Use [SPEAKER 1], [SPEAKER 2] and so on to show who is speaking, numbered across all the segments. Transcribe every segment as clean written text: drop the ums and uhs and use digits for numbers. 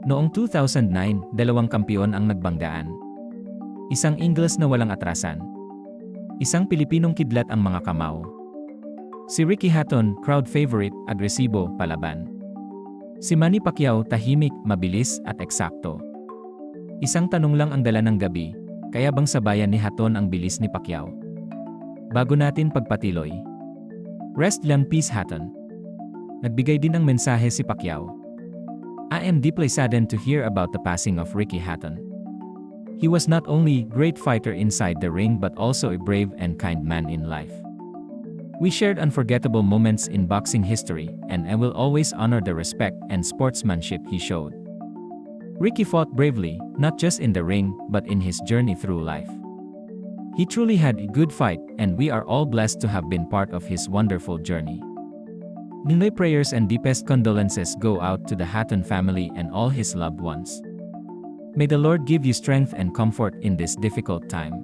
[SPEAKER 1] Noong 2009, dalawang kampiyon ang nagbanggaan. Isang Ingles na walang atrasan. Isang Pilipinong kidlat ang mga kamao. Si Ricky Hatton, crowd favorite, agresibo, palaban. Si Manny Pacquiao, tahimik, mabilis, at eksakto. Isang tanong lang ang dala ng gabi, kaya bang sabayan ni Hatton ang bilis ni Pacquiao? Bago natin pagpatiloy. Rest in peace Hatton. Nagbigay din ng mensahe si Pacquiao. I am deeply saddened to hear about the passing of Ricky Hatton. He was not only a great fighter inside the ring but also a brave and kind man in life. We shared unforgettable moments in boxing history, and I will always honor the respect and sportsmanship he showed. Ricky fought bravely, not just in the ring, but in his journey through life. He truly had a good fight, and we are all blessed to have been part of his wonderful journey. Ninoy prayers and deepest condolences go out to the Hatton family and all his loved ones. May the Lord give you strength and comfort in this difficult time.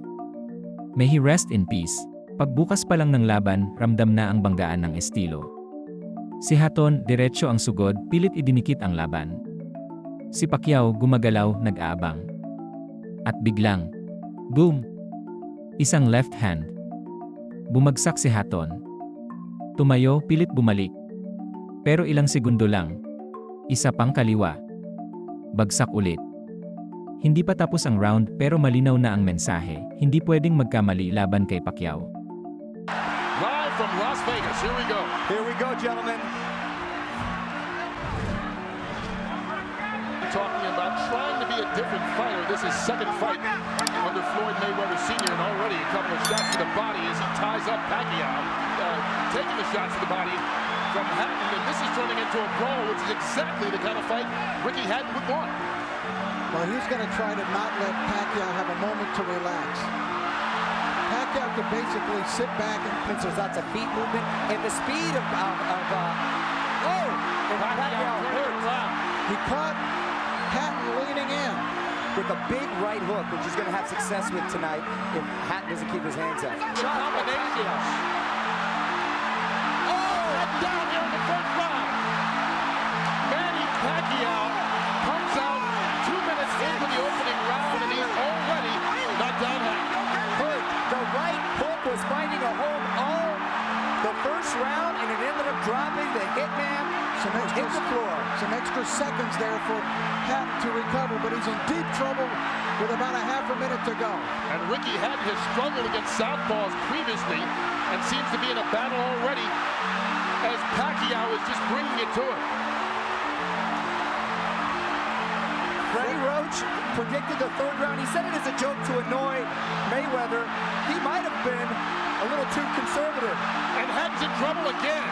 [SPEAKER 1] May he rest in peace. Pagbukas pa lang ng laban, ramdam na ang banggaan ng estilo. Si Hatton, diretso ang sugod, pilit idinikit ang laban. Si Pacquiao, gumagalaw, nag-aabang. At biglang, boom! Isang left hand. Bumagsak si Hatton. Tumayo, pilit bumalik. Pero ilang segundo lang. Isa pang kaliwa. Bagsak ulit. Hindi pa tapos ang round pero malinaw na ang mensahe, hindi pwedeng magkamali laban kay Pacquiao.
[SPEAKER 2] Live from Las Vegas, here we go.
[SPEAKER 3] Here we go, gentlemen.
[SPEAKER 2] Talking about trying to be a different fighter. This is second fight under Floyd Mayweather Sr. and already a couple of shots to the body as he ties up Pacquiao. Taking the shots to the body from Hatton, and this is turning into a brawl, which is exactly the kind of fight Ricky Hatton would want.
[SPEAKER 4] Well, he's going to try to not let Pacquiao have a moment to relax. Pacquiao could basically sit back and...
[SPEAKER 3] There's lots of feet movement and the speed of Pacquiao hurt.
[SPEAKER 4] He caught Hatton leaning in.
[SPEAKER 3] With a big right hook, which he's going to have success with tonight if Hatton doesn't keep his hands up.
[SPEAKER 2] Combinations. Down here in the first round. Manny Pacquiao comes out 2 minutes into the opening round and he's already knocked down Hatton.
[SPEAKER 3] The right hook was finding a home all the first round and it ended up dropping the hitman hit the floor.
[SPEAKER 4] Some extra seconds there for Hatton to recover, but he's in deep trouble with about a half a minute to go.
[SPEAKER 2] And Ricky Hatton has struggled against southpaws previously and seems to be in a battle already as Pacquiao is just bringing it to him.
[SPEAKER 3] Freddie Roach predicted the third round. He said it as a joke to annoy Mayweather. He might have been a little too conservative.
[SPEAKER 2] And Hatton's in trouble again.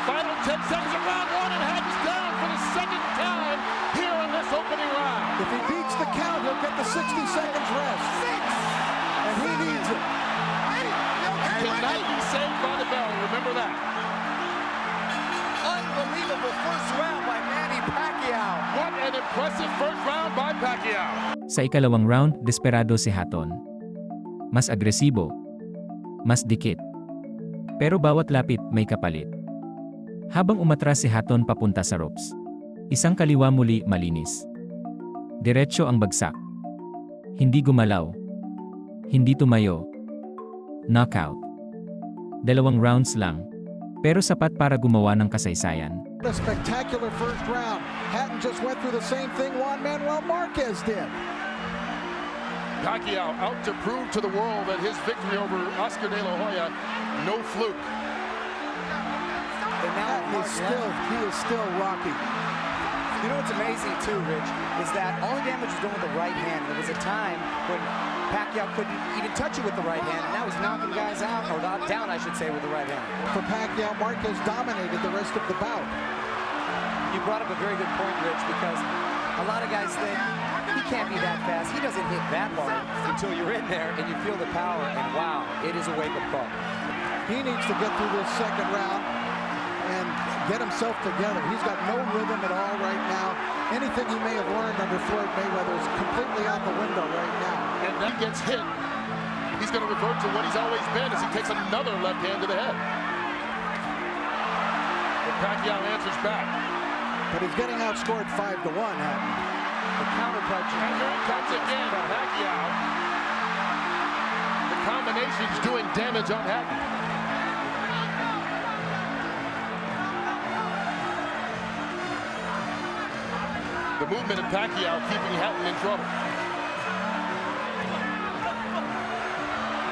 [SPEAKER 2] Final 10 seconds of round one, and Hatton's down for the second time here in this opening round.
[SPEAKER 4] If he beats the count, he'll get the 60 seconds rest. And he needs it.
[SPEAKER 2] Cannot be saved by the bell, remember that.
[SPEAKER 3] Unbelievable first round by Manny Pacquiao.
[SPEAKER 2] What an impressive first round by Pacquiao.
[SPEAKER 1] Sa ikalawang round, desperado si Hatton. Mas agresibo. Mas dikit. Pero bawat lapit may kapalit. Habang umatras si Hatton papunta sa ropes. Isang kaliwa muli malinis. Diretso ang bagsak. Hindi gumalaw. Hindi tumayo. Knockout. 2 rounds lang. Pero sapat para gumawa ng kasaysayan.
[SPEAKER 4] A spectacular first round. Hatton just went through the same thing Juan Manuel Marquez did.
[SPEAKER 2] Pacquiao out to prove to the world that his victory over Oscar De La Hoya, no fluke.
[SPEAKER 3] And now
[SPEAKER 4] he is still rocky.
[SPEAKER 3] You know what's amazing too, Rich, is that all the damage was done with the right hand. There was a time when Pacquiao couldn't even touch it with the right hand, and now he's knocking guys out, or knocked down, I should say, with the right hand.
[SPEAKER 4] For Pacquiao, Marquez dominated the rest of the bout.
[SPEAKER 3] You brought up a very good point, Rich, because a lot of guys think he can't be that fast. He doesn't hit that hard until you're in there and you feel the power, and wow, it is a wake-up call.
[SPEAKER 4] He needs to get through this second round and get himself together. He's got no rhythm at all right now. Anything he may have learned under Floyd Mayweather is completely out the window right now.
[SPEAKER 2] And then gets hit. He's going to revert to what he's always been as he takes another left hand to the head. But Pacquiao answers back.
[SPEAKER 4] but he's getting outscored 5-1. Hatton.
[SPEAKER 3] The counterpunch.
[SPEAKER 2] And here it comes again, Pacquiao. The combination's doing damage on Hatton. The movement of Pacquiao keeping Hatton in trouble.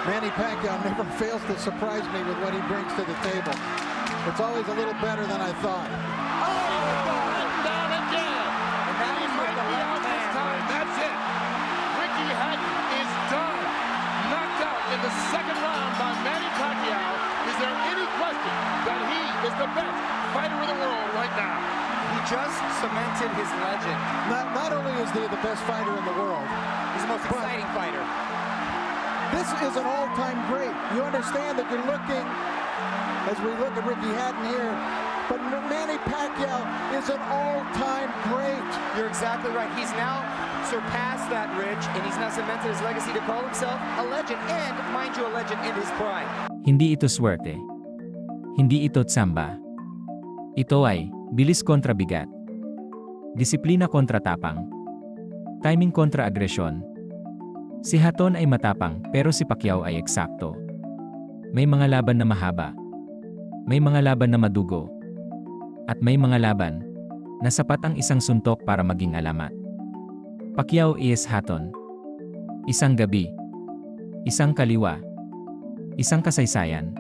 [SPEAKER 4] Manny Pacquiao never fails to surprise me with what he brings to the table. It's always a little better than I thought.
[SPEAKER 2] Hatton down again.
[SPEAKER 3] And that
[SPEAKER 2] He
[SPEAKER 3] is
[SPEAKER 2] might
[SPEAKER 3] with the
[SPEAKER 2] be
[SPEAKER 3] left
[SPEAKER 2] out this
[SPEAKER 3] hand.
[SPEAKER 2] time. That's it. Ricky Hatton is done. Knocked out in the second round by Manny Pacquiao. Is there any question that he is the best fighter in the world right now?
[SPEAKER 3] He just cemented his legend.
[SPEAKER 4] Not only is he the best fighter in the world,
[SPEAKER 3] He's the most exciting fighter.
[SPEAKER 4] this is an all-time great. You understand that you're looking, as we look at Ricky Hatton here, but Manny Pacquiao is an all-time great.
[SPEAKER 3] You're exactly right. He's now surpassed that, Rich, and he's now cemented his legacy to call himself a legend, and, mind you, a legend in his prime.
[SPEAKER 1] Hindi ito swerte. Hindi ito tsamba. Ito ay bilis kontra bigat. Disiplina kontra tapang. Timing kontra agresyon. Si Hatton ay matapang pero si Pacquiao ay eksakto. May mga laban na mahaba. May mga laban na madugo. At may mga laban na sapat ang isang suntok para maging alamat. Pacquiao is Hatton. Isang gabi. Isang kaliwa. Isang kasaysayan.